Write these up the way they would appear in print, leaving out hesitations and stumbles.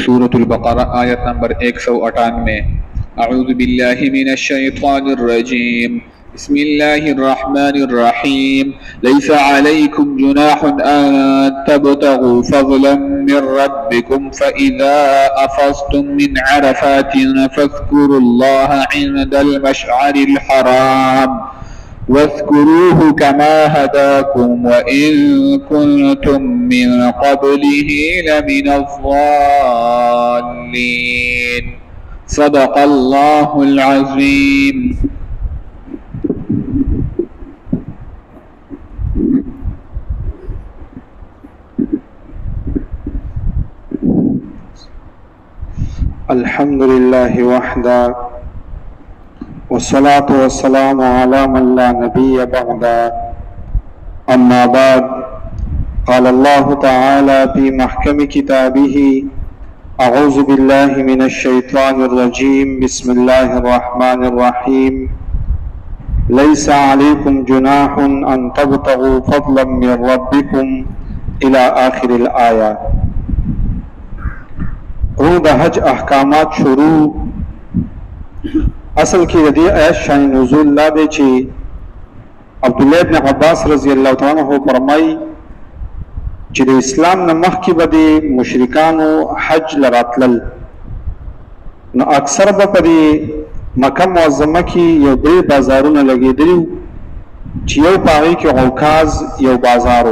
सूरत अल-बक़रा आयत नंबर 198। अऊज़ु बिल्लाहि मिनश्शैतानिर्रजीम। बिस्मिल्लाहिर्रहमानिर्रहीम। लैसा अलैकुम जुनाहुन अन तबतगू फ़ज़लन मिन रब्बिकुम फ़इज़ा अफ़ज़्तुम मिन अरफ़ातिन फ़ज़्कुरुल्लाह इंदल मशअरिल हराम वज़्कुरूहु कमा हदाकुम व इन कुंतुम मिन क़ब्लिही लमिनज़्ज़ाल्लीन। सदक़ल्लाहुल अज़ीम। अल्हम्दुलिल्लाहि वहदा वस्सलातु वस्सलामु अला मन ला नबिय्य बअदा अम्मा बाद क़ाल अल्लाहु तआला फ़ी महकमि किताबिही अऊज़ु बिल्लाहि मिनश शैतानिर रजीम बिस्मिल्लाहिर रहमानिर रहीम लैसा अलैकुम जुनाहुन अन तबतगू फ़ज़लन मिन रब्बिकुम इला आखिरिल आया। द हज अहकामात शुरू असल की रदी आयत शान नुज़ूल ला दे ची अब्दुल्लाह इब्न अब्बास रज़ी अल्लाह तआला अन्हु फरमाई چې د اسلام نه مخکې به د مشرکانو حج لراتلل نو اکثر به په مکه معظمه کې یو درې بازارونه لګېدلي چې یو په هغې کې عکاظ یو بازار و،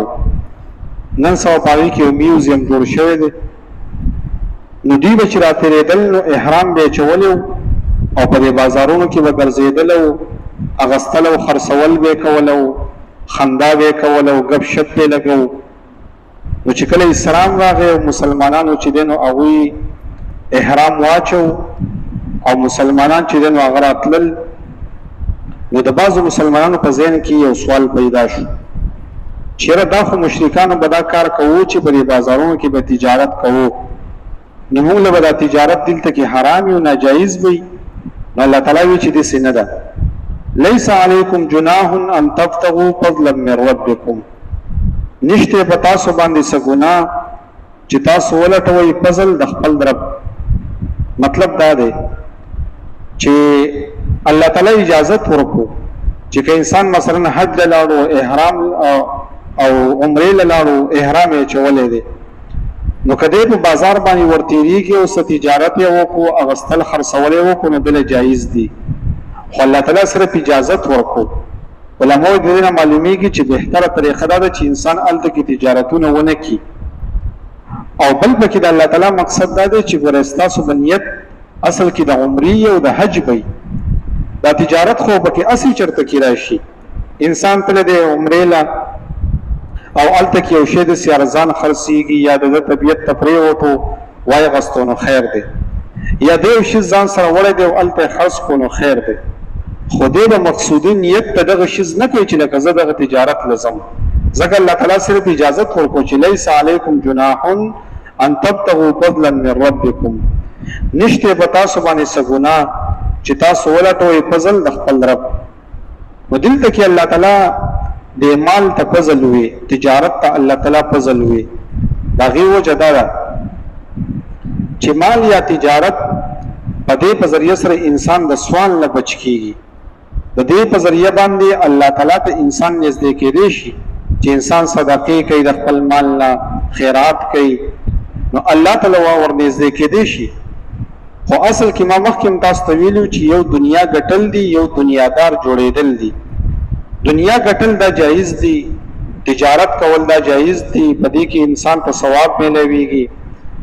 نن سبا په هغې کې یو میوزیم جوړ شوی دی. نو دوی به چې راتېرېدل نو احرام به یې اچولی و او په دې بازارونو کې به ګرځېدل او اغوستل او خرڅول به یې کول او خندا به یې کول او ګپ شپ به یې لګو. نو چې کله اسلام راغی او مسلمانانو چې دی نو هغوی احرام واچو او مسلمانان چې دی نو هغه راتلل. نو د بعضو مسلمانانو په ذهن کې یو سوال پیدا شو چې یاره دا خو مشرکانو به دا کار کوو چې په دې بازارونو کې به تجارت کوو، نو موږ له به دا تجارت دلته کې حرام وي او ناجایز وي. نو الله تعالی وایي چې داسې نه ده. لیس علیکم جناح ان تبتغوا فضلا من ربکم، نشته په تاسو باندې څه ګناه چې تاسو ولټوئ فضل د خپل رب. مطلب دا دی چې الله تعالی اجازت ورکړو چې که انسان مثلا حج له لاړو احرام او عمرې له لاړو احرام یې چولی دی، نو که دی په بازار باندې ورتېرېږي او څه تجارت یې وکړو اغوستل خرڅول یې وکړو نو بله جایز دي، خو الله تعالی صرف اجازت ورکړو. علماء د دې نه معلومیږي چې بهتره طریقه دا ده چې انسان هلته کې تجارتونه ونه کړي. او بل پکې د الله تعالی مقصد دا دی چې ګوره ستاسو به نیت اصل کې د عمرې او د حج وي، دا تجارت خو پکې اصلي چېرته کې راشي. انسان تللی دی عمرې له او هلته کې یو شی داسې ارزان خرڅېږي یا د ده طبیعت ته پرېوتو وایې غوستو نو خیر دی، یا د یو شي ځان سره وړی دی او هلته یې خرڅ کړو نو خیر دی. خو دې به مقصودي نیت ته دغه شیز نه کوي چې لکه زه دغه تجارت لزم. ځکه الله تعالی صرف اجازت ورکړو چې لیس علیکم جناح ان تبتغوا فضلا من ربکم، نشته په تاسو باندې څه ګناه چې تاسو ولټوئ فضل د خپل رب. نو دلته کې الله تعالی د مال ته فضل وي، تجارت ته الله تعالی فضل وي. د هغې وجه دا ده چې مال یا تجارت په دې په ذریعه سره انسان د سوال نه بچ کېږي. د دې په ذریعه باندې الله تعالی ته انسان نږدې کېدی شي چې انسان صدقې کوي، د خپل مال نه خیرات کوي، نو الله تعالی ورنږدې کېدی شي. خو اصل کې ما مخکې هم تاسو ته ویلي چې یو دنیا ګټل دي یو دنیادار جوړېدل دي. دنیا ګټل دا جایز دي، تجارت کول دا جایز دي، په دې کې انسان ته ثواب میلاویږي.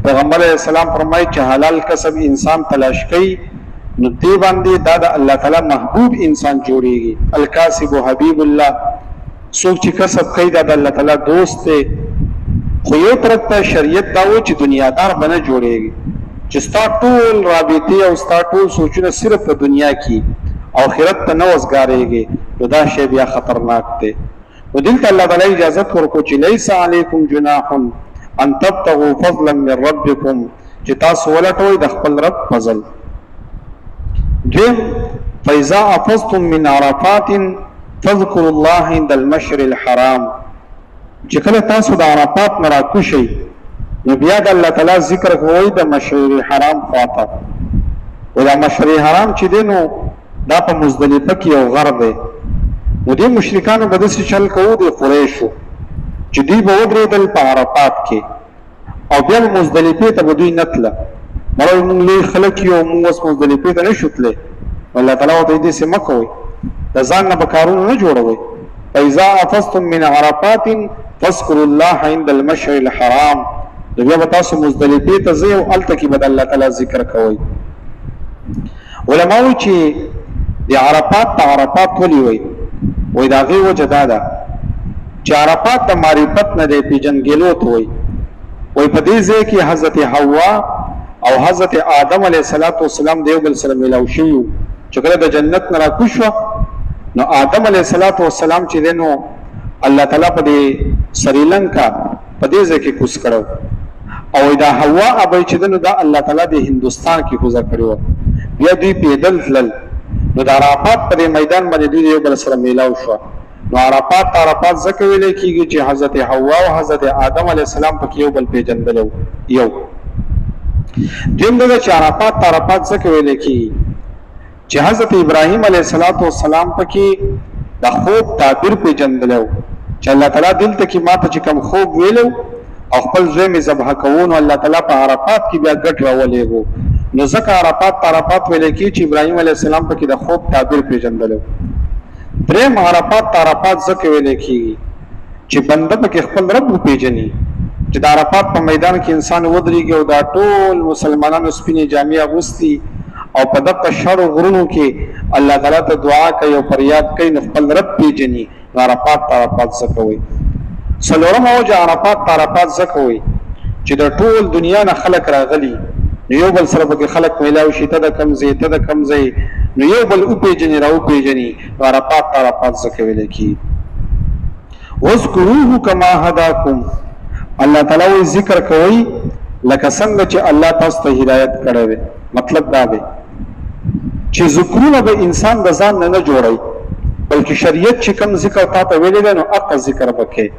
پیغمبر علیہ السلام فرمایي چې حلال کسب انسان تلاش کوي نو دې باندې دا د الله تعالی محبوب انسان جوړیږي. الکاسب حبیب الله، څوک چې کسب کوي دا د الله تعالی دوست دی. خو یو طرف ته شریعت دا و چې دنیادار به نه جوړیږي چې ستا ټول رابطې او ستا ټول سوچونه صرف په دنیا کې او آخرت ته نه وزګارېږي، نو دا شی بیا خطرناک دی. نو دلته الله تعالی اجازت ورکړو چې لیس علیکم جناح ان تبتغوا فضلا من ربکم، چې تاسو ولټوئ د خپل رب فضل. دویم فاذا افضتم من عرفات فاذكروا الله عند المشعر الحرام، چې کله تاسو د عرفات نه راکوشئ نو بیا د الله تعالی ذکر کوي د مشعر حرام خواته. او دا مشعر حرام چې دی نو دا په مزدلفه کې یو غر دی. نو دې مشرکانو به داسې چل کوو د قریشو چې دوی به ودرېدل په عرفات کې او بیا مزدلفې ته به دوی نه تله. مړه موږ لوی خلک یو، موږ اوس مزدلفې ته نه شو تللی. الله تعالی ورته وایي داسې مه کوئ، د ځان نه به کارونه نه جوړوئ. فاذا افضتم من عرفات فاذكروا الله عند المشعر الحرام. نو بیا به تاسو مزدلفې ته ځئ او هلته کې به د الله تعالی ذکر کوئ. علما وایي چې د عرفات ته عرفات ولې وایي؟ وایي د هغې وجه دا ده چې عرفات د معرفت نه دی، پېژنګېدلو ته وایي. وایي په دې ځای کې حضرت حوا او حضرت آدم علیه السلام د یو بل سره میلاو شوي وو. چې کله د جنت نه راکوز شوه نو آدم علیه السلام چې دی نو الله تعالی په دې سریلنکا په دې ځای کې کوز کړی او دا حوا ابی چې دی نو دا الله تعالی د هندوستان کې کوزه کړې وه. بیا دوی پیدل تلل نو د عرفات په دې میدان باندې دوی د یو بل سره میلاو شوه. نو عرفات ځکه ویلی کېږي چې حضرت حوا او حضرت آدم علیه السلام پکې یو بل پیژندلی یو. دویم دا چې عرفات ځکه ویلی کېږي چې حضرت ابراهیم علیه السلام پکې د خوب تعبیر پیژندلی و چې الله تعالی دلته کې ما ته چې کوم خوب ویلو او خپل زوی مې ذبح کوو نو الله تعالی په عرفات کې بیا ګټ راولېږو. نو ځکه عرفات ویلی کېږي چې ابراهیم علیه السلام پکې د خوب تعبیر پیژندلی و. دریم عرفات ځکه ویلی کېږي چې بنده پکې خپل رب وپېژني چې د عرفات په میدان کې انسان ودرېږي او دا ټول مسلمانانو سپینې جامې اغوستي او په دغه شړو غرونو کې الله تعالی ته دعا کوي او فریاد کوي نو خپل رب پیژني. نو عرفات ځکه وایي. څلورمه وجه عرفات ځکه وایي چې د ټول دنیا نه خلک راغلي نو یو بل سره پکې خلک میلاو شي، ته د کوم ځای نو یو بل وپېژني راوپېژني. نو عرفات ځکه ویلی کېږي. واذکروه کما هداکم. الله تعالی وایي ذکر کوئ لکه څنګه چې الله تاسو ته هدایت کړی دی. مطلب دا دی چې ذکرونه به انسان د ځان نه جوړوي بلکې شریعت چې کوم ذکر تا ته ویلی دی نو هغه ذکر به کوې.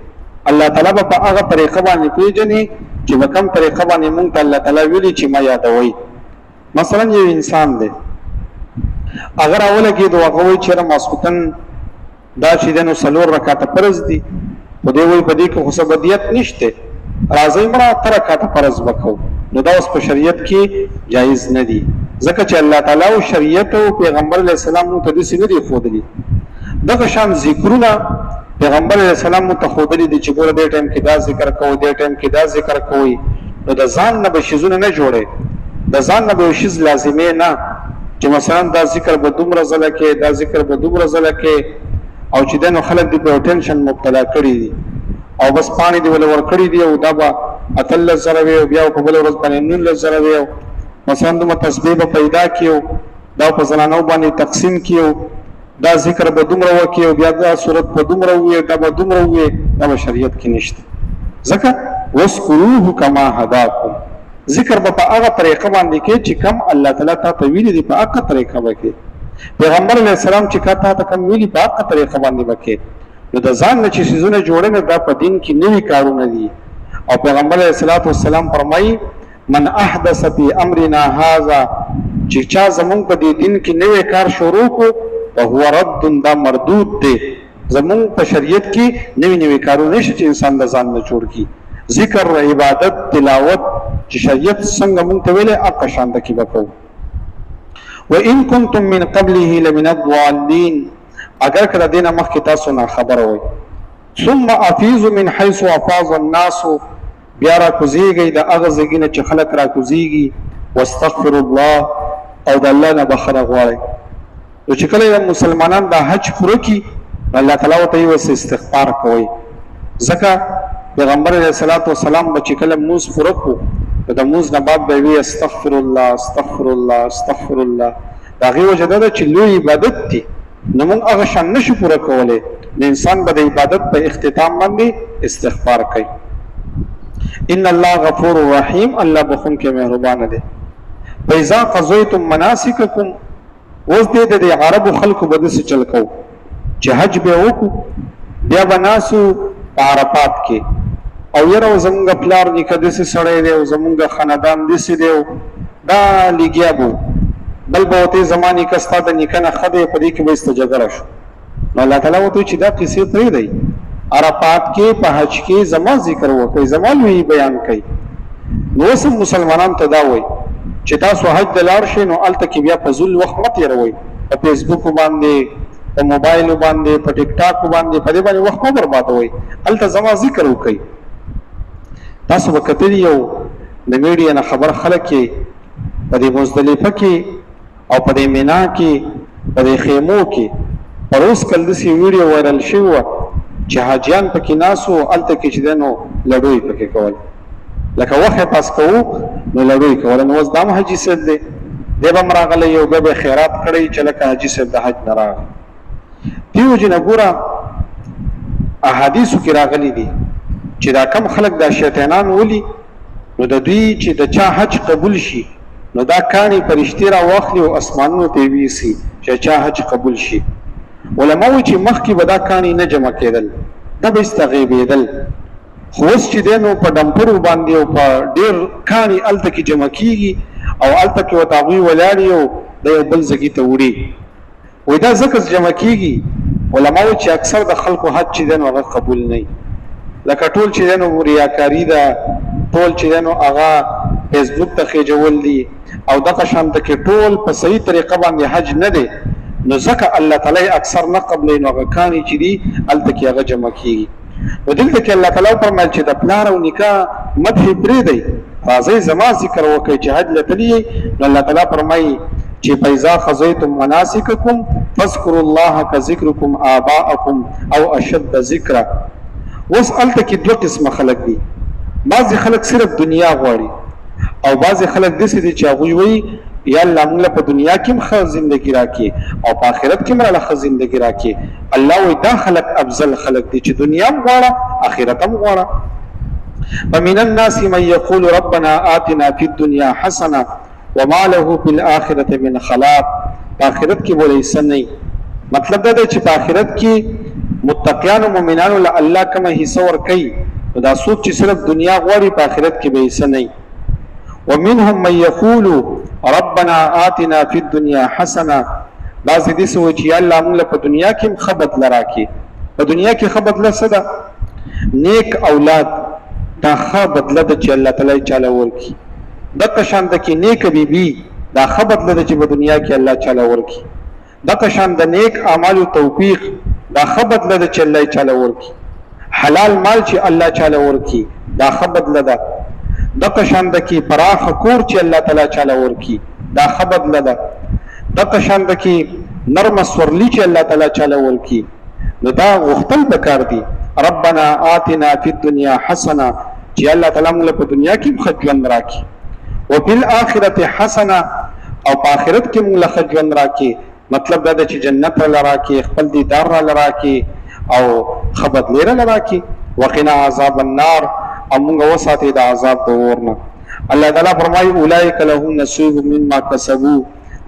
الله تعالی به په هغه طریقه باندې پېژني چې په کوم طریقه باندې مونږ ته الله تعالی ویلي چې ما یادوئ. مثلا یو انسان دی اگر راولګېدو هغه وایي چېرې ماسخوتن دا چې دی نو 4 رکعته فرض دي خو دی وایي په دې کې خو څه بدیت نشته، راځئ مړه 8 رکعته فرض به کوو. نو دا اوس په شریعت کې جایز نه دي ځکه چې الله تعالی او شریعت او پیغمبر علیه السلام مونږ ته داسې نه دي ښودلي. دغه شان ذکرونه پیغمبر علیه السلام مونږ ته ښودلي دي چې ګوره دې ټایم کې دا ذکر کوئ، دې ټایم کې دا ذکر کوئ. نو د ځان نه به شیزونه نه جوړئ، د ځان نه به یو شیز لازمې نه چې مثلا دا ذکر به دومره ځله کې، دا ذکر به دومره ځله کې او چې دی نو خلک دې په ټینشن مبتلا کړي دي او بس پاڼې دې ولې ورکړي دي او دا به 18 زره وي او بیا په بله ورځ باندې 19 زره وي او مثلا دومره تسبیح به پیدا کړي دا په زنانو باندې تقسیم کړي دا ذکر به دومره وکړي او بیا دا صورت به دومره ووایي دا به دومره ووایي. دا به شریعت کې نشته. ځکه واذکروه کما هداکم. ذکر به په هغه طریقه باندې کې چې کم الله تعالی تا ته ویلي دي په هغه طریقه به کې. پیغمبر علیه السلام چې تا ته کوم ویلي په هغه طریقه باندې به کې. نو د ځان نه چې څیزونه جوړوي دا په دین کې نوي کارونه دي. او پیغمبر علیه السلام فرمایي من احدث فی امرنا هذا چې چا زمونږ په دې دین کې نوی کار شروع کو وهو رد دا مردود دی. زمونږ په شریعت کې نوي کارونه نشي چې انسان د ځان نه جوړ کړي. ذکر، عبادت، تلاوت چې شریعت څنګه مونږ ته ویلې هغه شان کې به کوو. وان کنتم من قبله لمن الضالین. اگر کله دې نه مخکې تاسو نه خبره وئ. ثم افیضوا من حیث افاض الناس. بیا را کوزیږئ د هغه ځایږي نه چې خلک را کوزیږي. واستغفر الله. او د الله نه بخښنه غواړئ. نو چې کله مسلمانان دا حج پوره کړي الله تعالی ورته وایي اوس استغفار کوئ. ځکه پیغمبر علیه السلام به چې کله لمونځ پوره کړو نو د لمونځ نه بعد به یې وایي استغفر الله استغفر الله استغفر الله. د هغې وجه دا ده چې لوی عبادت دی نو موږ هغه شان نشو پوره کولی. نو انسان به د عبادت په اختتام باندې استغفار کوي. ان الله غفور رحیم. الله بخونکی مهربانه دی. فاذا قضیتم مناسککم. اوس دې د عربو خلکو به داسې چل کوو چې حج به وکړو بیا به ناسو په عرفات کې او یره زمونږ پلار نیکه داسې سړی دی او زمونږ خاندان داسې دی دا لګیا به بل به ورته زما نیکه ستا د نیکه نه ښه دی په دې کې به سته جګړه شو. نو الله تعالی ورته چې دا قصې پرېږدئ، عرفات کې په حج کې زما ذکر وکړئ، زما لوی بیان کوي. نو اوس هم مسلمانانو ته دا وایي چې تاسو حج ته لاړ شئ نو هلته کې بیا په ذل وخت مه تېروئ، په فیسبوک باندې، په موبایل باندې، په ټیک ټاک باندې، په دې باندې وخت مه بربادوئ، هلته زما ذکر وکړئ. تاسو به کتلي یو د میډیا نه خبر خلک کې په دې مزدلفه کې او په دې مینا کې په دې خیمو کې پروس کل داسې ویډیو وایرل شوی وه چې حاجیان پکې ناست وو، هلته کې چې دی نو لډوی پکې کول، لکه وخت یې پاس کوو نو لډوی کوله. نو اوس دا هم حاجي صاحب دی، دی به هم راغلی یو بیا به یې خیرات کړی چې لکه حاجي صاحب د حج نه راغی. دې وجې نه ګوره احادیثو کې راغلي دي چې دا کم خلک دا شیطانان ولي نو د دوی چې د چا حج قبول شي نو دا کاڼي فرشتې راواخلي او اسمانونو ته یې ویسي چې چا حج قبول شي. علما وایي چې مخکې به دا کاڼي نه جمع کېدل، دا به استغیبېدل، خو اوس چې دی نو په ډمپرو باندې او په ډېر کاڼي هلته کې جمع کېږي او هلته کې ورته هغوی ولاړ او د یو بل ځګي ته وړي. وایي دا ځکه جمع کېږي، علما وایي چې اکثر د خلکو حج چې دی نو هغه قبول نه وي، لکه ټول چې دی نو ریاکاري ده، ټول چې دی نو هغه فیسبوک ته خېجول دي او دغه شان ته کې ټول په صحیح طریقه باندې حج نه دی، نو ځکه الله تعالی اکثر نه قبلوي، نو هغه کاڼي چې دي هلته کې هغه جمع کېږي. نو دلته کې الله تعالی فرمایل چې د پلار او نیکه مدح پرېږدئ، راځئ زما ذکر وکړئ چې حج له تللی یئ. نو الله تعالی فرمایي چې فإذا قضیتم مناسککم فاذکروا الله کذکرکم آباءکم او اشد ذکرا. اوس هلته کې دوه قسمه خلک دي، بعضې خلک صرف دنیا غواړي او بعضې خلک داسې دي چې هغوی وایي یا الله موږ له په دنیا کې هم ښه زندګي راکړي او په آخرت کې هم راله ښه زندګي راکړي. الله وایي دا خلک افضل خلک دي چې دنیا هم غواړه آخرت هم غواړه. ومن الناس من يقول ربنا آتنا في الدنيا حسنه وما له في الاخره من خلاق. په آخرت کې بوله حصه نه، مطلب دا دی چې په آخرت کې متقیان او مؤمنانو له الله کومه حصه ورکوي، نو دا څوک چې صرف دنیا غواړي په آخرت کې به حصه نه. ومنهم من يقول ربنا آتنا في الدنيا حسنه. بعضې داسې وایي چې یا الله موږ له په دنیا کې هم ښه بدله راکړي. په دنیا کې ښه بدله څه ده؟ نیک اولاد، دا ښه بدله ده چې الله تعالی چاله ورکړي. دغه شان د کې نیک بیبي، دا ښه بدله ده چې په دنیا کې الله چاله ورکړي. دغه شان د نیک اعمالو توفیق، دا ښه بدله ده چې الله چاله ورکړي. حلال مال چې الله چاله ورکړي، دا ښه بدله ده. دغه شان د کې پراخه کور چې الله تعالی چاله ورکړي، دا ښه بدله ده. دغه شان د کې نرمه سورلي چې الله تعالی چاله ورکړي، نو دا غوښتل پکار دي ربنا آتنا فی الدنیا حسنه، چې الله تعالی موږ په دنیا کې ښه ژوند راکړي، وفي الآخرة حسنه، او په آخرت کې موږ ښه ژوند راکړي. مطلب دا دی چې جنت راله راکړي، خپل دیدار راله راکړي او ښه بدلې راله راکړي. وقنا عذاب النار، او موږ وساتې د عذاب د اور نه. الله تعالی فرمایي اولئک لهم نصیب مما کسبوا.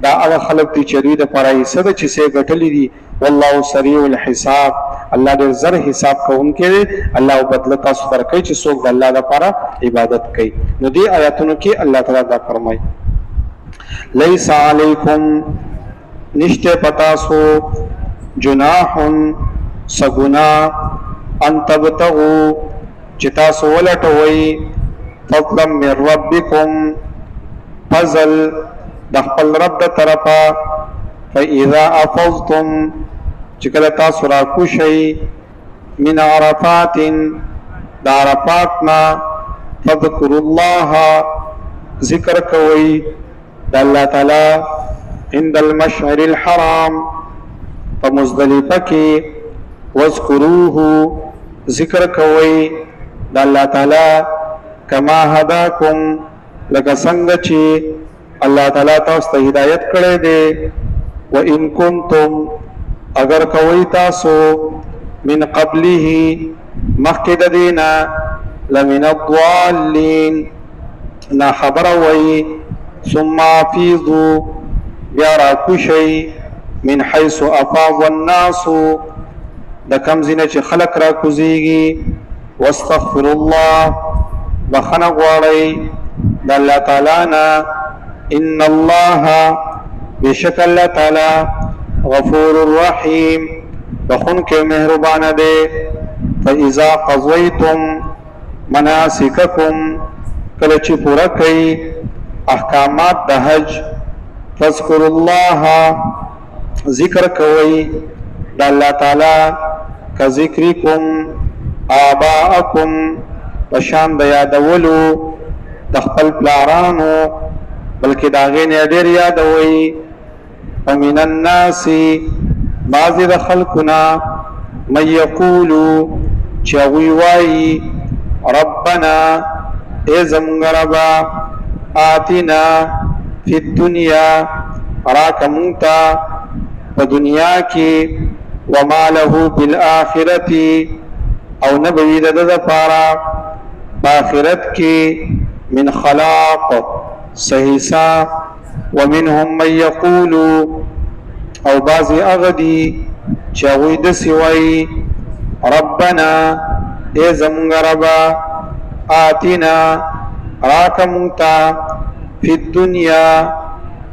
دا هغه خلک دي چې دوی دپاره حصه ده چې څه یې ګټلي دي. والله سریع الحساب، الله ډېر زر حساب کوونکی دی. الله بدله تاسو درکوي چې څوک د الله دپاره عبادت کوي. نو دې آیاتونو کې الله تعالی دا فرمایي لیس علیکم، نشته پتاسو، جناح سګنا، ان تبتغوا چې تاسو ولټوئ، فضلا من ربکم، فضل د خپل رب د طرفه. فاذا افضتم، چې کله تاسو راکوشئ، من عرفات، د عرفات نه، فاذکروا الله، ذکر کوئ د الله تعالی، عند المشعر الحرام، په مزدلفه کې، واذکروه، ذکر کوئ د الله تعالی، کما هداکم، لکه څنګه چې الله تعالی تاسو ته هدایت کړی دی. وان کنتم، اگر کوئ تاسو، من قبله، مخکې د دې نه، لمن الضالین، ناخبره وئ. ثم افیضوا، بیا راکوشئ، من حیث افاض الناس، د کوم ځای نه چې خلک راکوزیږي. واستغفر الله بخنه غواړئ د الله تعالی نه ان الله بشک الله تعالی غفور الرحیم بخونکې مهربانه دی فاذا قضیتم مناسککم کله چې پوره کوي احکامات د حج فاذکروا الله ذکر کوي د الله تعالی کا ذکرکم آباءکم پشان د یادولو د خپل پلارانو بلکې د هغې نه ډېر یادوئ ومن الناس بعضې د خلکو نه من یقولو چې هغوی وایي ربنا ای زمونږ ربه آتنا فی الدنیا راکه مونږ ته په دنیا کې وما له بالآخرة او نه به وي د ده دپاره په آخرت کې من خلاق څه حصه ومنهم من یقول او بعضې هغه دي چې هغوی داسې وایي ربنا ای زمونږ ربه آتنا راکه مونږ ته فی الدنیا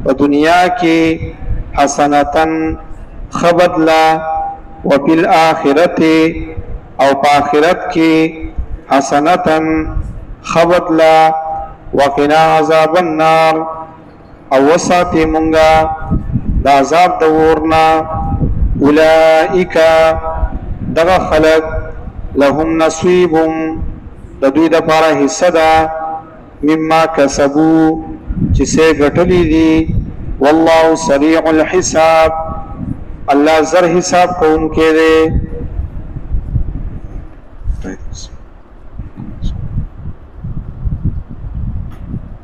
په دنیا کې حسنتن ښه بدله وفي الآخرة او په آخرت کې حسنتن ښه بدله وقنا عذاب النار او وساتې مونږه د عذاب د اور نه اولئک دغه خلک لهم نصیب د دوی دپاره حصه ده مما کسبو چې څه یې ګټلي دي والله سریع الحساب الله زر حساب کوونکی دی